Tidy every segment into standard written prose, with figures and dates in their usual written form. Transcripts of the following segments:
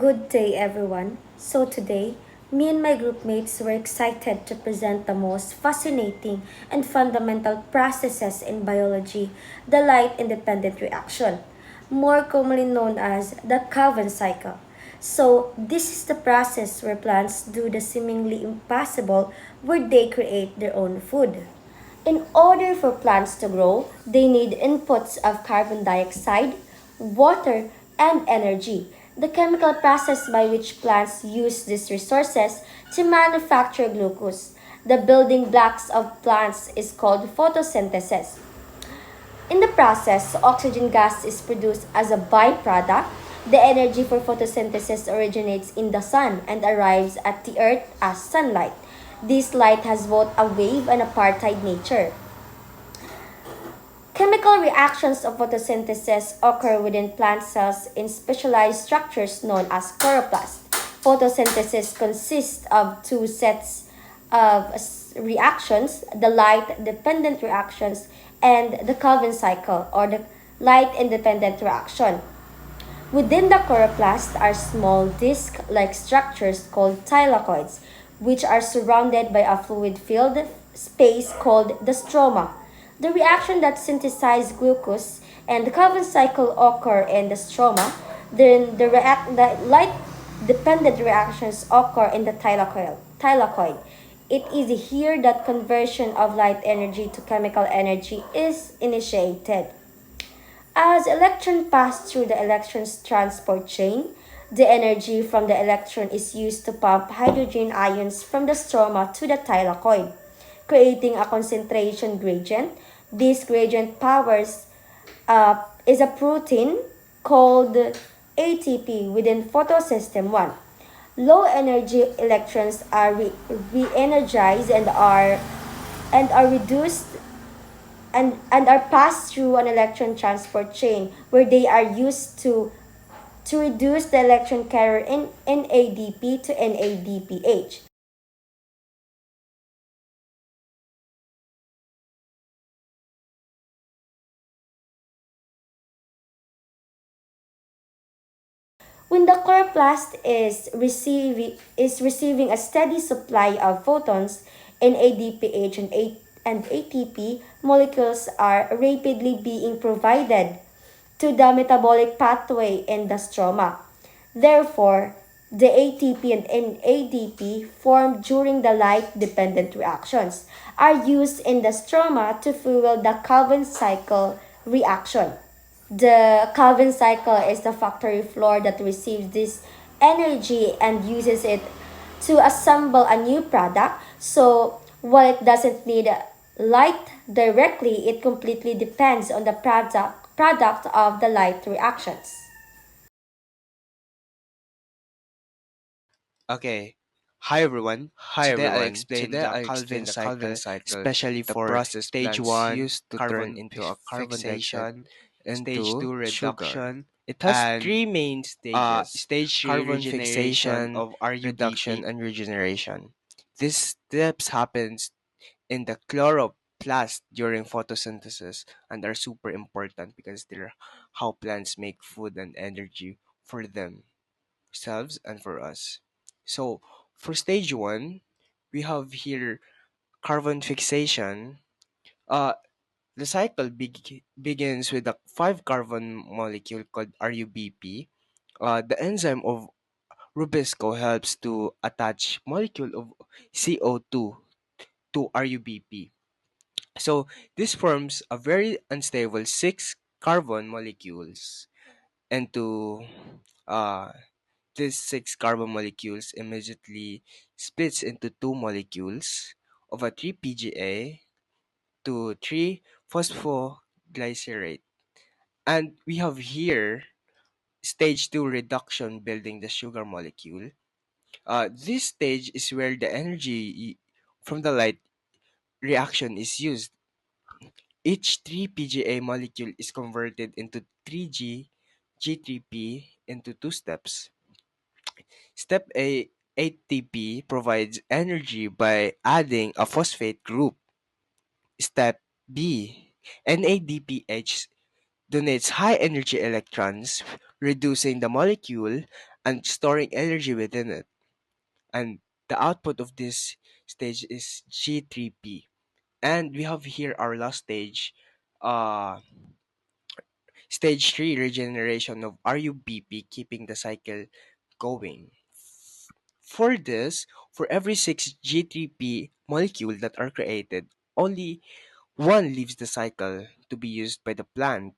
Good day, everyone. So, today, me and my group mates were excited to present the most fascinating and fundamental processes in biology, the light independent reaction, more commonly known as the Calvin cycle. So, this is the process where plants do the seemingly impossible, where they create their own food. In order for plants to grow, they need inputs of carbon dioxide, water, and energy. The chemical process by which plants use these resources to manufacture glucose. The building blocks of plants is called photosynthesis. In the process, oxygen gas is produced as a byproduct. The energy for photosynthesis originates in the sun and arrives at the earth as sunlight. This light has both a wave and apartheid nature. Chemical reactions of photosynthesis occur within plant cells in specialized structures known as chloroplast. Photosynthesis consists of two sets of reactions, the light-dependent reactions and the Calvin cycle or the light-independent reaction. Within the chloroplast are small disc-like structures called thylakoids, which are surrounded by a fluid-filled space called the stroma. The reaction that synthesizes glucose and the Calvin cycle occur in the stroma. Then the light-dependent reactions occur in the thylakoid. It is here that conversion of light energy to chemical energy is initiated. As electrons pass through the electron's transport chain, the energy from the electron is used to pump hydrogen ions from the stroma to the thylakoid, creating a concentration gradient. This gradient powers is a protein called ATP within photosystem 1. Low energy electrons are re-energized and are reduced and are passed through an electron transport chain where they are used to reduce the electron carrier in NADP to NADPH. When the chloroplast is receiving a steady supply of photons, NADPH and ATP molecules are rapidly being provided to the metabolic pathway in the stroma. Therefore, the ATP and NADP formed during the light-dependent reactions are used in the stroma to fuel the Calvin cycle reaction. The Calvin cycle is the factory floor that receives this energy and uses it to assemble a new product. So while it doesn't need light directly, it completely depends on the product of the light reactions. Okay. Hi everyone. Hi Today I'll everyone. explain Today the I'll Calvin explain the Calvin cycle, cycle, especially the for process stage plants 1 use to turn carbon into a carbon dioxide fixation, stage into 2 sugar. reduction, It has and three main stages: stage 3 carbon regeneration fixation, of reduction, RUBP. and regeneration. These steps happens in the chloroplast during photosynthesis and are super important because they're how plants make food and energy for themselves and for us. So for stage 1, we have here carbon fixation. Uh, the cycle begins with a 5 carbon molecule called RUBP. The enzyme of Rubisco helps to attach molecule of CO2 to RUBP. So this forms a very unstable 6 carbon molecules. And to uh, these 6 carbon molecules immediately splits into 2 molecules of a 3-PGA to 3-phosphoglycerate. And we have here stage 2 reduction building the sugar molecule. This stage is where the energy from the light reaction is used. Each 3-PGA molecule is converted into 3G G3P into two steps. Step A, ATP provides energy by adding a phosphate group. Step B, NADPH donates high energy electrons, reducing the molecule and storing energy within it. And the output of this stage is G3P. And we have here our last stage, uh, stage 3 regeneration of RUBP, keeping the cycle going. For this, for every 6 G3P molecule that are created, only one leaves the cycle to be used by the plant,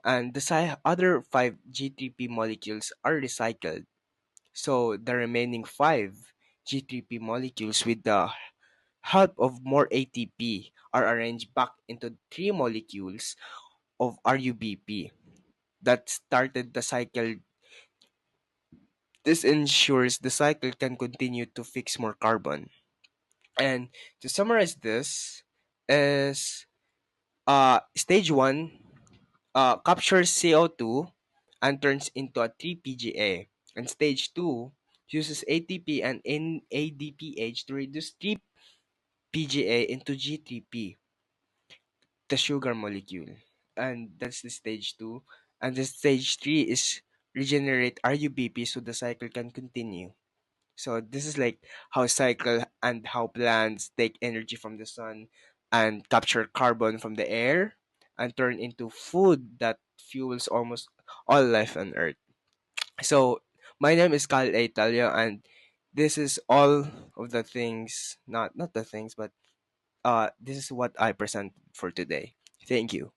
and the other 5 G3P molecules are recycled. So the remaining 5 G3P molecules, with the help of more ATP, are arranged back into 3 molecules of RUBP that started the cycle. This ensures the cycle can continue to fix more carbon. And to summarize this is, stage 1 captures CO2 and turns into a 3-PGA. And stage 2 uses ATP and NADPH to reduce 3-PGA into G3P, the sugar molecule. And that's the stage 2. And the stage 3 is regenerate RUBP so the cycle can continue. So this is like how cycle and how plants take energy from the sun and capture carbon from the air and turn into food that fuels almost all life on Earth. So my name is Kyle A. Talio, and this is all of the things, not the things, but this is what I present for today. Thank you.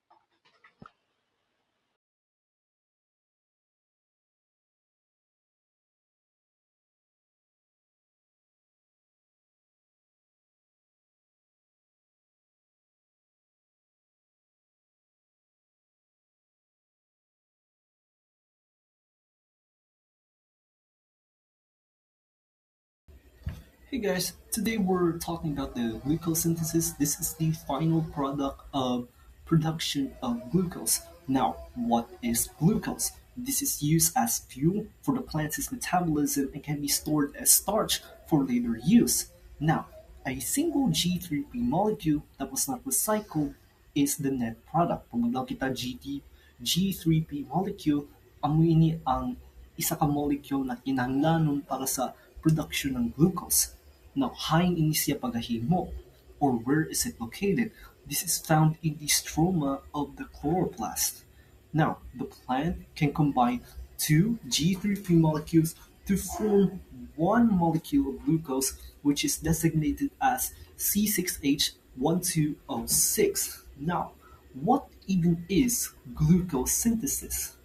Hey guys, today we're talking about the glucose synthesis. This is the final product of production of glucose. Now, what is glucose? This is used as fuel for the plant's metabolism and can be stored as starch for later use. Now, a single G3P molecule that was not recycled is the net product. Pag maglaw kita G3P molecule, amo ini ang isa ka molecule na kinahanglanon para sa production ng glucose. Now, hain ini siya pagahimo, or where is it located? This is found in the stroma of the chloroplast. Now, the plant can combine two G3P molecules to form one molecule of glucose, which is designated as C6H12O6. Now, what even is glucose synthesis?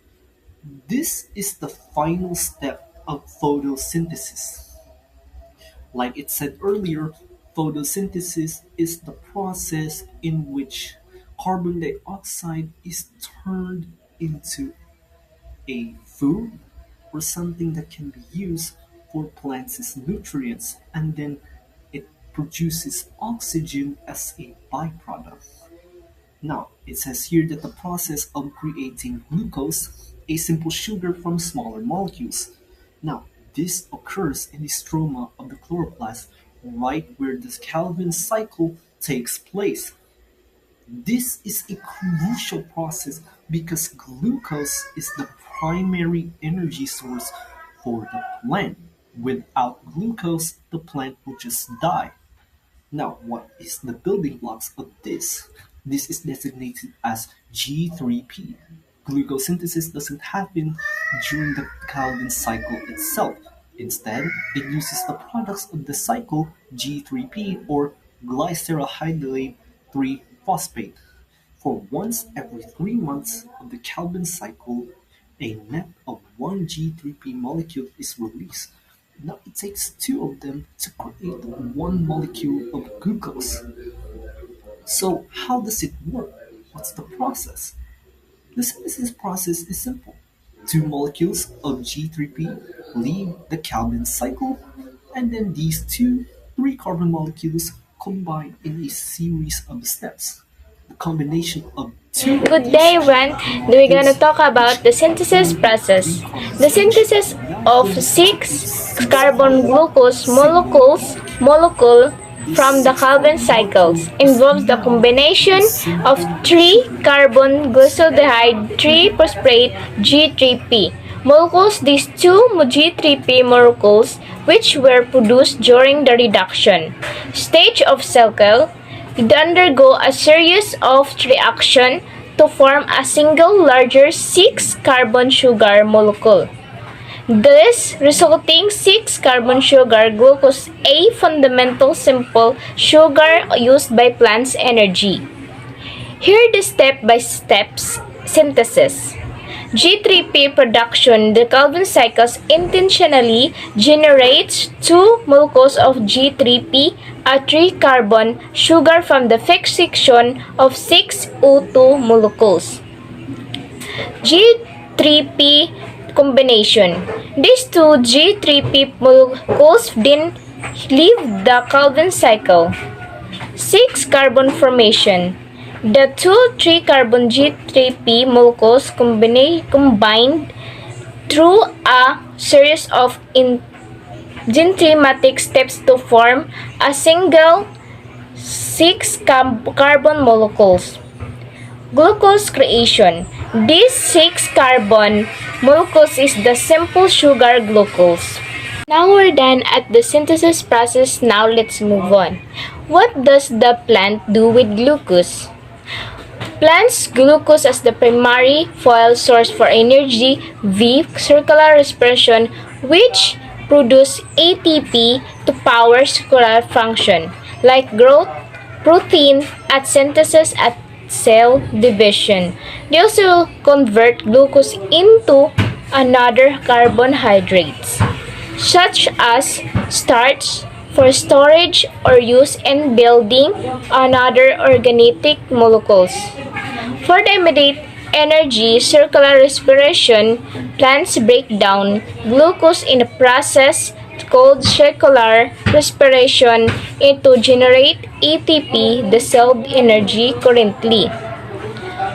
This is the final step of photosynthesis. Like it said earlier, photosynthesis is the process in which carbon dioxide is turned into a food or something that can be used for plants' nutrients, and then it produces oxygen as a byproduct. Now, it says here that the process of creating glucose, a simple sugar from smaller molecules. Now, this occurs in the stroma of the chloroplast, right where this Calvin cycle takes place. This is a crucial process because glucose is the primary energy source for the plant. Without glucose, the plant will just die. Now, what is the building blocks of this? This is designated as G3P. Glucose synthesis doesn't happen during the Calvin cycle itself. Instead, it uses the products of the cycle G3P or glyceraldehyde 3 phosphate. For once every 3 months of the Calvin cycle, a net of one G3P molecule is released. Now it takes two of them to create one molecule of glucose. So how does it work? What's the process? The synthesis process is simple. Two molecules of G3P leave the Calvin cycle, and then these two 3-carbon molecules combine in a series of steps. The combination of two Good day, everyone. We're going to talk about the synthesis process. The synthesis of 6-carbon glucose molecule from the Calvin cycles involves the combination of 3-carbon glyceraldehyde 3 phosphate G3P molecules these two G3P molecules which were produced during the reduction stage of cycle would undergo a series of reactions to form a single larger 6-carbon sugar molecule. This resulting 6-carbon sugar glucose a fundamental simple sugar used by plants energy. Here the step-by-step synthesis. G3P production, the Calvin cycles intentionally generates 2 molecules of G3P, a 3-carbon sugar from the fixed section of 6 O2 molecules. G3P combination. These two G3P molecules then leave the Calvin cycle. 6-carbon formation. The two 3-carbon G3P molecules combined through a series of enzymatic steps to form a single 6-carbon molecules. Glucose creation. This 6-carbon molecules is the simple sugar glucose. Now we're done at the synthesis process. Now let's move on. What does the plant do with glucose? Plants glucose as the primary fuel source for energy via circular respiration, which produce ATP to power circular function like growth, protein at synthesis at cell division. They also convert glucose into another carbohydrates such as starch for storage or use in building another organic molecules. For the immediate energy circular respiration, plants break down glucose in a process called circular respiration to generate ATP, the cell energy currently.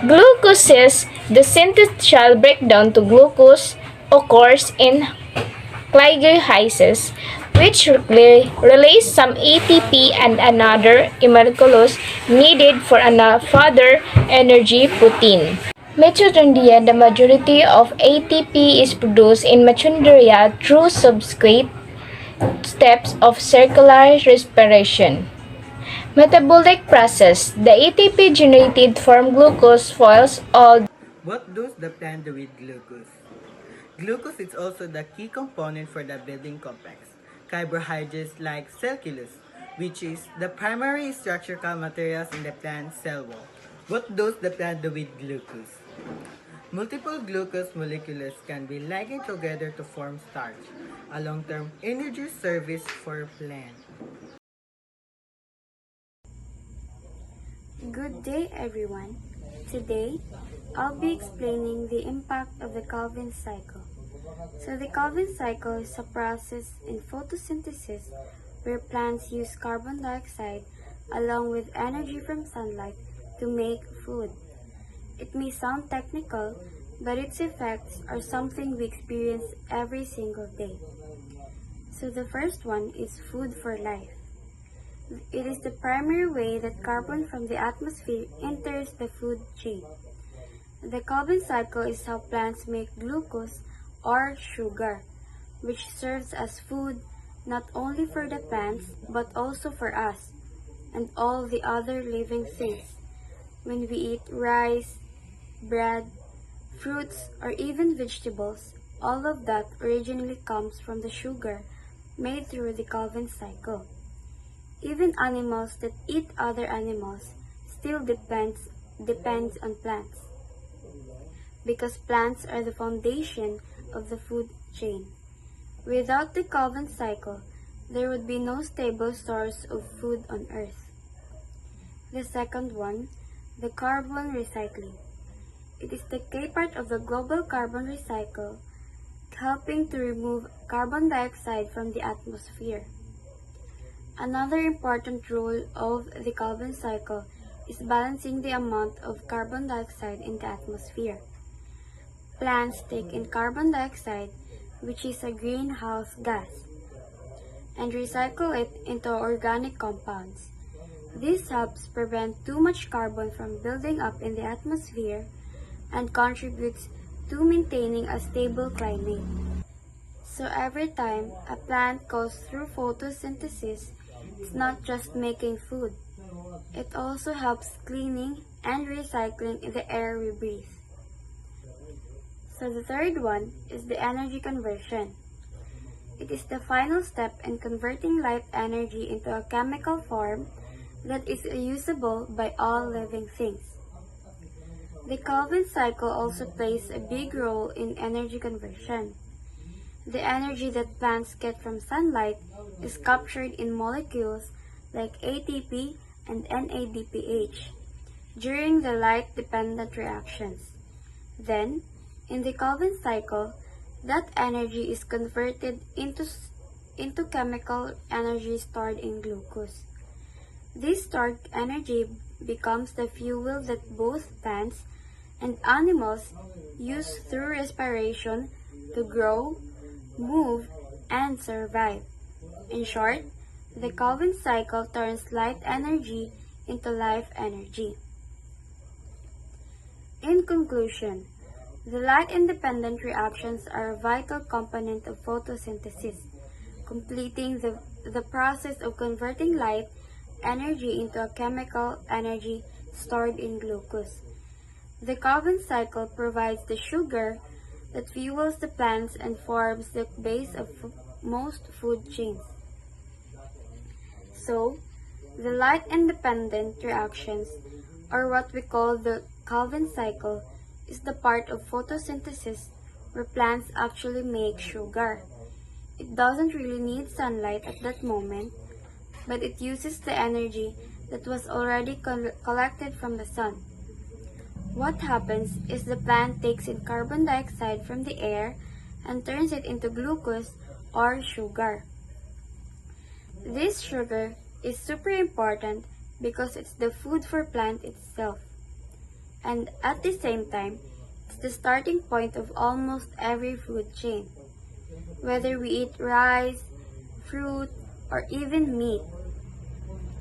Glucoses, the synthetic breakdown to glucose occurs in glycolysis, which release some ATP and another molecules needed for another energy protein. Mitochondria, the majority of ATP is produced in mitochondria through subsequent steps of circular respiration. Metabolic process. The ATP generated from glucose fuels all. What does the plant do with glucose? Glucose is also the key component for the building complex. Carbohydrates like cellulose, which is the primary structural materials in the plant cell wall. What does the plant do with glucose? Multiple glucose molecules can be linked together to form starch, a long-term energy service for plant. Good day everyone. Today, I'll be explaining the impact of the Calvin cycle. So the Calvin cycle is a process in photosynthesis where plants use carbon dioxide along with energy from sunlight to make food. It may sound technical, but its effects are something we experience every single day. So the first one is food for life. It is the primary way that carbon from the atmosphere enters the food chain. The Calvin cycle is how plants make glucose or sugar, which serves as food not only for the plants but also for us and all the other living things. When we eat rice, bread, fruits, or even vegetables, all of that originally comes from the sugar made through the Calvin cycle. Even animals that eat other animals still depends on plants, because plants are the foundation of the food chain. Without the Calvin cycle, there would be no stable source of food on Earth. The second one, the carbon recycling. It is the key part of the global carbon recycle, helping to remove carbon dioxide from the atmosphere. Another important role of the Calvin cycle is balancing the amount of carbon dioxide in the atmosphere. Plants take in carbon dioxide, which is a greenhouse gas, and recycle it into organic compounds. This helps prevent too much carbon from building up in the atmosphere and contributes to maintaining a stable climate. So every time a plant goes through photosynthesis, it's not just making food. It also helps cleaning and recycling the air we breathe. So the third one is the energy conversion. It is the final step in converting light energy into a chemical form that is usable by all living things. The Calvin cycle also plays a big role in energy conversion. The energy that plants get from sunlight is captured in molecules like ATP and NADPH during the light-dependent reactions. Then, in the Calvin cycle, that energy is converted into chemical energy stored in glucose. This stored energy becomes the fuel that both plants and animals use through respiration to grow, move, and survive. In short, the Calvin cycle turns light energy into life energy. In conclusion, the light-independent reactions are a vital component of photosynthesis, completing the process of converting light energy into a chemical energy stored in glucose. The Calvin cycle provides the sugar that fuels the plants and forms the base of most food chains. So, the light-independent reactions, or what we call the Calvin cycle, is the part of photosynthesis where plants actually make sugar. It doesn't really need sunlight at that moment, but it uses the energy that was already collected from the sun. What happens is the plant takes in carbon dioxide from the air and turns it into glucose or sugar. This sugar is super important because it's the food for plant itself. And at the same time, it's the starting point of almost every food chain. Whether we eat rice, fruit, or even meat,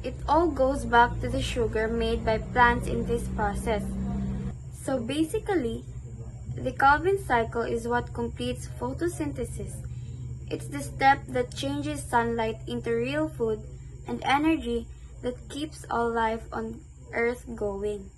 it all goes back to the sugar made by plants in this process. So basically, the Calvin cycle is what completes photosynthesis. It's the step that changes sunlight into real food and energy that keeps all life on Earth going.